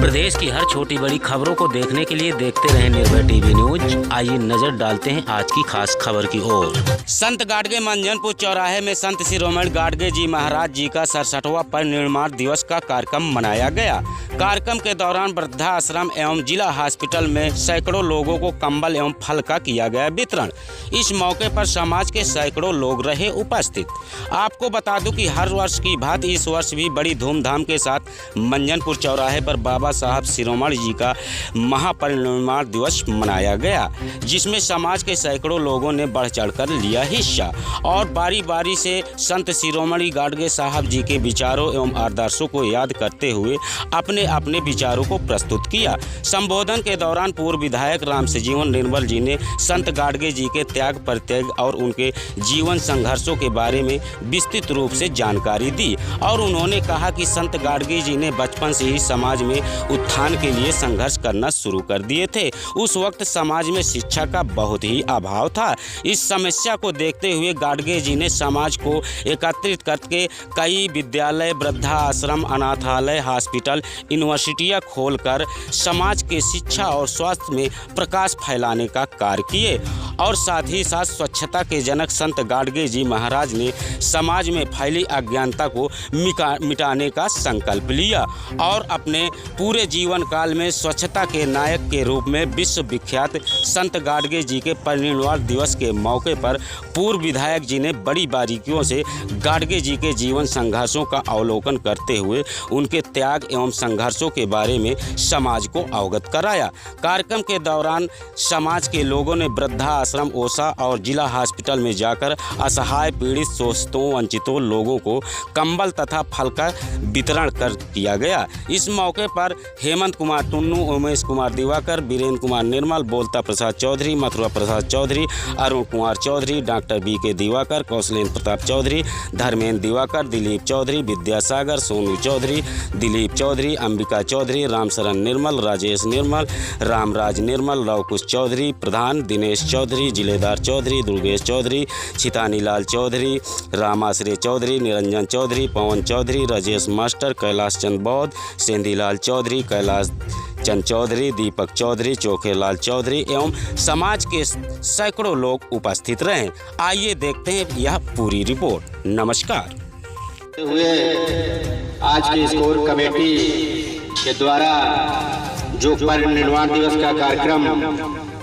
प्रदेश की हर छोटी बड़ी खबरों को देखने के लिए देखते रहें निर्भय टीवी न्यूज। आइए नजर डालते हैं आज की खास खबर की ओर। संत गाडगे मंजनपुर चौराहे में संत शिरोमणि गाडगे जी महाराज जी का 67वां परिनिर्वाण दिवस का कार्यक्रम मनाया गया। कार्यक्रम के दौरान वृद्धाश्रम एवं जिला हॉस्पिटल में सैकड़ों लोगों को कंबल एवं फल का किया गया वितरण। इस मौके पर समाज के सैकड़ों लोग रहे उपस्थित। आपको बता दूं कि हर वर्ष की भांति इस वर्ष भी बड़ी धूमधाम के साथ मंजनपुर चौराहे पर बाबा साहब शिरोमणि जी का महापरिनिर्वाण दिवस मनाया गया, जिसमें समाज के सैकड़ों लोगों ने बढ़ चढ़कर लिया हिस्सा और बारी बारी से संत शिरोमणि गाडगे साहब जी के विचारों एवं आदर्शों को याद करते हुए अपने अपने विचारों को प्रस्तुत किया। संबोधन के दौरान पूर्व विधायक राम सजीवन निर्मल जी ने संत गाडगे जी के त्याग परित्याग और उनके जीवन संघर्षों के बारे में विस्तृत रूप से जानकारी दी और उन्होंने कहा कि संत गाडगे जी ने बचपन से ही समाज में उत्थान के लिए संघर्ष करना शुरू कर दिए थे। उस वक्त समाज में शिक्षा का बहुत ही अभाव था। इस समस्या को देखते हुए गाडगे जी ने समाज को एकत्रित करके कई विद्यालय, वृद्धाश्रम, अनाथालय, हॉस्पिटल, यूनिवर्सिटियां खोलकर समाज के शिक्षा और स्वास्थ्य में प्रकाश फैलाने का कार्य किए और साथ ही साथ स्वच्छता के जनक संत गाडगे जी महाराज ने समाज में फैली अज्ञानता को मिटाने का संकल्प लिया और अपने पूरे जीवन काल में स्वच्छता के नायक के रूप में विश्व विख्यात संत गाडगे जी के परिनिर्वाण दिवस के मौके पर पूर्व विधायक जी ने बड़ी बारीकियों से गाडगे जी के जीवन संघर्षों का अवलोकन करते हुए उनके त्याग एवं संघर्षों के बारे में समाज को अवगत कराया। कार्यक्रम के दौरान समाज के लोगों ने वृद्धाश्रम, ओसा और जिला हॉस्पिटल में जाकर असहाय, पीड़ित, शोषितों, वंचितों लोगों को कंबल तथा फल का वितरण कर किया गया। इस मौके पर हेमंत कुमार टुन्नू, उमेश कुमार दिवाकर, वीरेंद्र कुमार निर्मल, बोलता प्रसाद चौधरी, मथुरा प्रसाद चौधरी, अरुण कुमार चौधरी, डॉक्टर बी.के. दिवाकर, कौशलेंद्र प्रताप चौधरी, धर्मेंद्र दिवाकर, दिलीप चौधरी, विद्यासागर, सोनू चौधरी, दिलीप चौधरी, अंबिका चौधरी, रामशरण निर्मल, राजेश निर्मल, रामराज निर्मल, लवकुश चौधरी प्रधान, दिनेश चौधरी, जिलेदार चौधरी, दुर्गेश चौधरी, छितानीलाल चौधरी, रामाश्रय चौधरी, निरंजन चौधरी, पवन चौधरी, राजेश मास्टर, कैलाश चंद बौद्ध, सेंधीलाल चौधरी, कैलाश चंद चौधरी, दीपक चौधरी, चोखेलाल चौधरी एवं समाज के सैकड़ों लोग उपस्थित रहे। आइए देखते हैं यह पूरी रिपोर्ट। नमस्कार। हुए आज की स्कोर कमेटी के द्वारा जो परिनिर्वाण दिवस का कार्यक्रम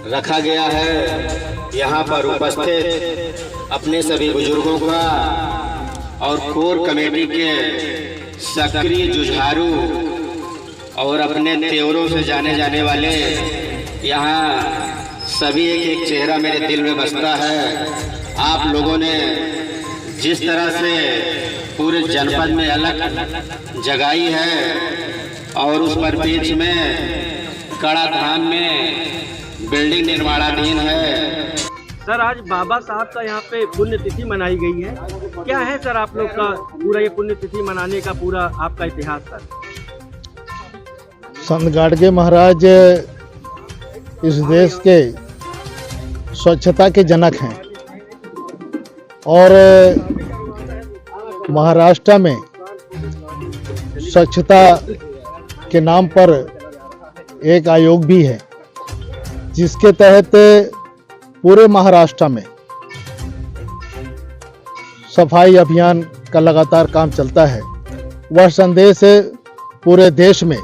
रखा गया है, यहाँ पर उपस्थित अपने सभी बुजुर्गों का और कोर कमेटी के सक्रिय जुझारू और अपने तेवरों से जाने जाने वाले यहाँ सभी एक चेहरा मेरे दिल में बसता है। आप लोगों ने जिस तरह से पूरे जनपद में अलग जगाई है और उस परिप्रेक्ष्य में कड़ा धाम में बिल्डिंग निर्माणाधीन है। सर, आज बाबा साहब का यहाँ पे पुण्यतिथि मनाई गई है। क्या है सर आप लोग का पूरा ये पुण्यतिथि मनाने का पूरा आपका इतिहास सर? संत गाडगे महाराज इस देश के स्वच्छता के जनक हैं और महाराष्ट्र में स्वच्छता के नाम पर एक आयोग भी है, जिसके तहत पूरे महाराष्ट्र में सफाई अभियान का लगातार काम चलता है। वह संदेश पूरे देश में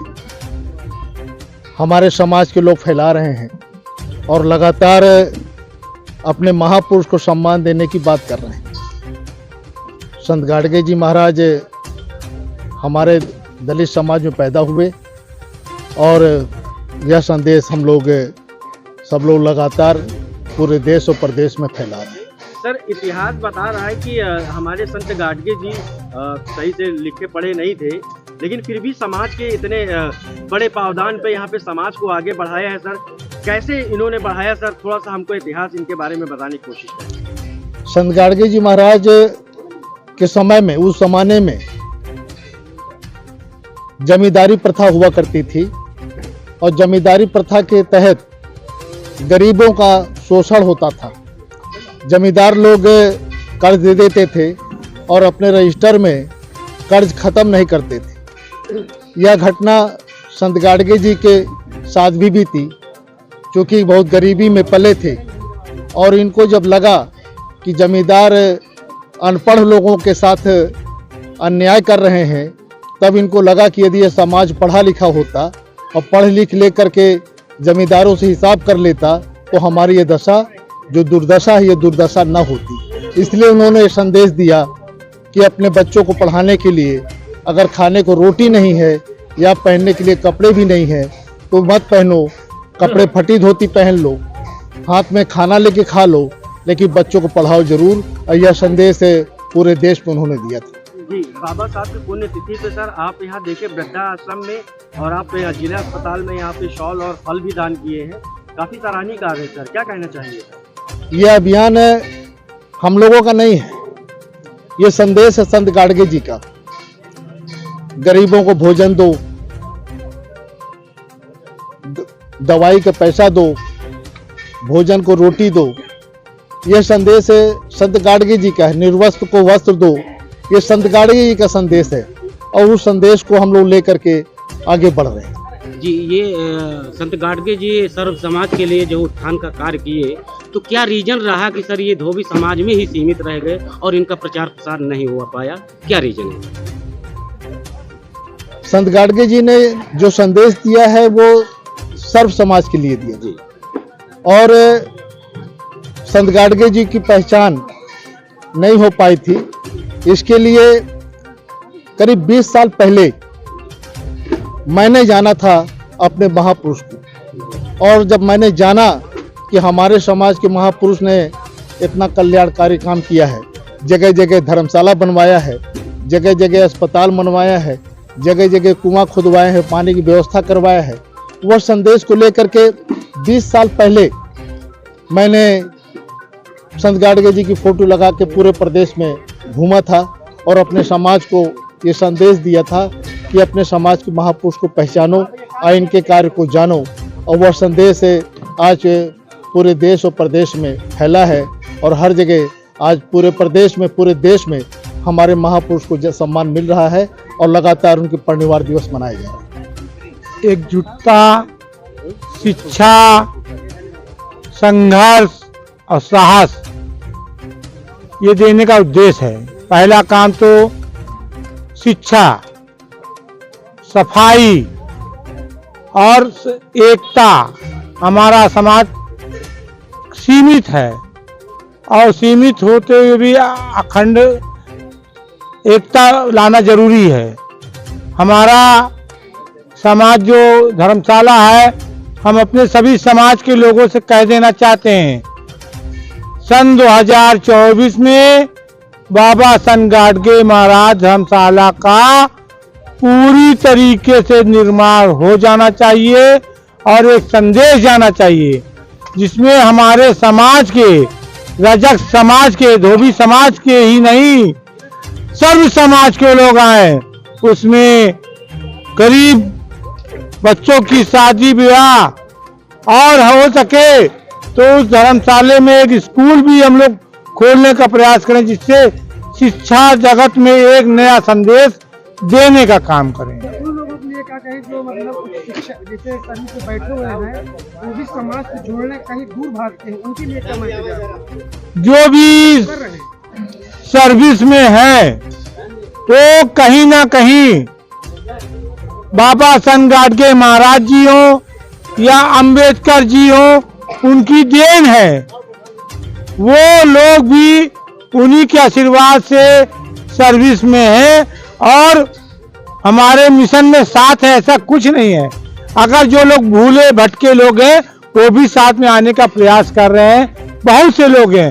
हमारे समाज के लोग फैला रहे हैं और लगातार अपने महापुरुष को सम्मान देने की बात कर रहे हैं। संत गाडगे जी महाराज हमारे दलित समाज में पैदा हुए और यह संदेश हम लोग सब लोग लगातार पूरे देश और प्रदेश में फैला रहे हैं। सर, इतिहास बता रहा है कि हमारे संत गाडगे जी सही से लिखे पढ़े नहीं थे, लेकिन फिर भी समाज के इतने बड़े पावदान पे यहाँ पे समाज को आगे बढ़ाया है। सर, कैसे इन्होंने बढ़ाया सर? थोड़ा सा हमको इतिहास इनके बारे में बताने की कोशिश करें। संत गाडगे जी महाराज के समय में, उस जमाने में जमींदारी प्रथा हुआ करती थी और जमींदारी प्रथा के तहत गरीबों का शोषण होता था। जमींदार लोग कर्ज दे देते थे और अपने रजिस्टर में कर्ज खत्म नहीं करते थे। यह घटना संत गाडगे जी के साथ भी बीती, क्योंकि बहुत गरीबी में पले थे और इनको जब लगा कि जमींदार अनपढ़ लोगों के साथ अन्याय कर रहे हैं, तब इनको लगा कि यदि यह समाज पढ़ा लिखा होता और पढ़ लिख लेकर के जमींदारों से हिसाब कर लेता तो हमारी ये दशा, जो दुर्दशा है, ये दुर्दशा न होती। इसलिए उन्होंने ये संदेश दिया कि अपने बच्चों को पढ़ाने के लिए अगर खाने को रोटी नहीं है या पहनने के लिए कपड़े भी नहीं है तो मत पहनो, कपड़े फटी धोती पहन लो, हाथ में खाना लेके खा लो, लेकिन बच्चों को पढ़ाओ जरूर। और यह संदेश पूरे देश में उन्होंने दिया था। जी, बाबा साहब की पुण्यतिथि पे सर आप यहाँ देखे वृद्धा आश्रम में और आप जिला अस्पताल में यहाँ पे शॉल और फल भी दान किए हैं, काफी सराहनीय कार्य है सर, क्या कहना चाहेंगे? यह अभियान हम लोगों का नहीं है, ये संदेश है संत गाडगे जी का। गरीबों को भोजन दो, दवाई का पैसा दो, भोजन को रोटी दो, यह संदेश संत गाडगे जी का है। निर्वस्त्र को वस्त्र दो, ये संत गाडगे जी का संदेश है और उस संदेश को हम लोग लेकर के आगे बढ़ रहे हैं। जी, ये संत गाडगे जी सर्व समाज के लिए जो उत्थान का कार्य किए, तो क्या रीजन रहा कि सर ये धोबी समाज में ही सीमित रह गए और इनका प्रचार प्रसार नहीं हो पाया, क्या रीजन है? संत गाडगे जी ने जो संदेश दिया है वो सर्व समाज के लिए दिया जी। और संत गाडगे जी की पहचान नहीं हो पाई थी, इसके लिए करीब 20 साल पहले मैंने जाना था अपने महापुरुष को, और जब मैंने जाना कि हमारे समाज के महापुरुष ने इतना कल्याणकारी काम किया है, जगह जगह धर्मशाला बनवाया है, जगह जगह अस्पताल बनवाया है, जगह जगह कुआं खुदवाए हैं, पानी की व्यवस्था करवाया है, वह संदेश को लेकर के 20 साल पहले मैंने संत गाडगे जी की फोटो लगा के पूरे प्रदेश में घूमा था और अपने समाज को ये संदेश दिया था कि अपने समाज के महापुरुष को पहचानो और इनके कार्य को जानो। और वह संदेश आज पूरे देश और प्रदेश में फैला है और हर जगह आज पूरे प्रदेश में, पूरे देश में हमारे महापुरुष को सम्मान मिल रहा है और लगातार उनके परिनिर्वाण दिवस मनाए जा रहे हैं। एकजुटता, शिक्षा, संघर्ष और साहस ये देने का उद्देश्य है। पहला काम तो शिक्षा, सफाई और एकता। हमारा समाज सीमित है और सीमित होते हुए भी अखंड एकता लाना जरूरी है। हमारा समाज जो धर्मशाला है, हम अपने सभी समाज के लोगों से कह देना चाहते हैं, सन 2024 में बाबा संत गाडगे महाराज धर्मशाला का पूरी तरीके से निर्माण हो जाना चाहिए और एक संदेश जाना चाहिए जिसमें हमारे समाज के, रजक समाज के, धोबी समाज के ही नहीं, सर्व समाज के लोग आए। उसमें गरीब बच्चों की शादी ब्याह और हो सके तो उस धर्मशाले में एक स्कूल भी हम लोग खोलने का प्रयास करें, जिससे शिक्षा जगत में एक नया संदेश देने का काम करें। उन लोगों के लिए क्या कहें जो मतलब शिक्षा जैसे सभी को बैठे हुए हैं, वो भी समाज से जोड़ने कहीं दूर भागते हैं, उनके लिए क्या मैसेज? जो भी सर्विस में है तो कहीं ना कहीं बाबा संत गाडगे महाराज जी हो या अंबेडकर जी हो, उनकी देन है। वो लोग भी उन्हीं के आशीर्वाद से सर्विस में है और हमारे मिशन में साथ है, ऐसा कुछ नहीं है। अगर जो लोग भूले भटके लोग हैं वो भी साथ में आने का प्रयास कर रहे हैं, बहुत से लोग हैं।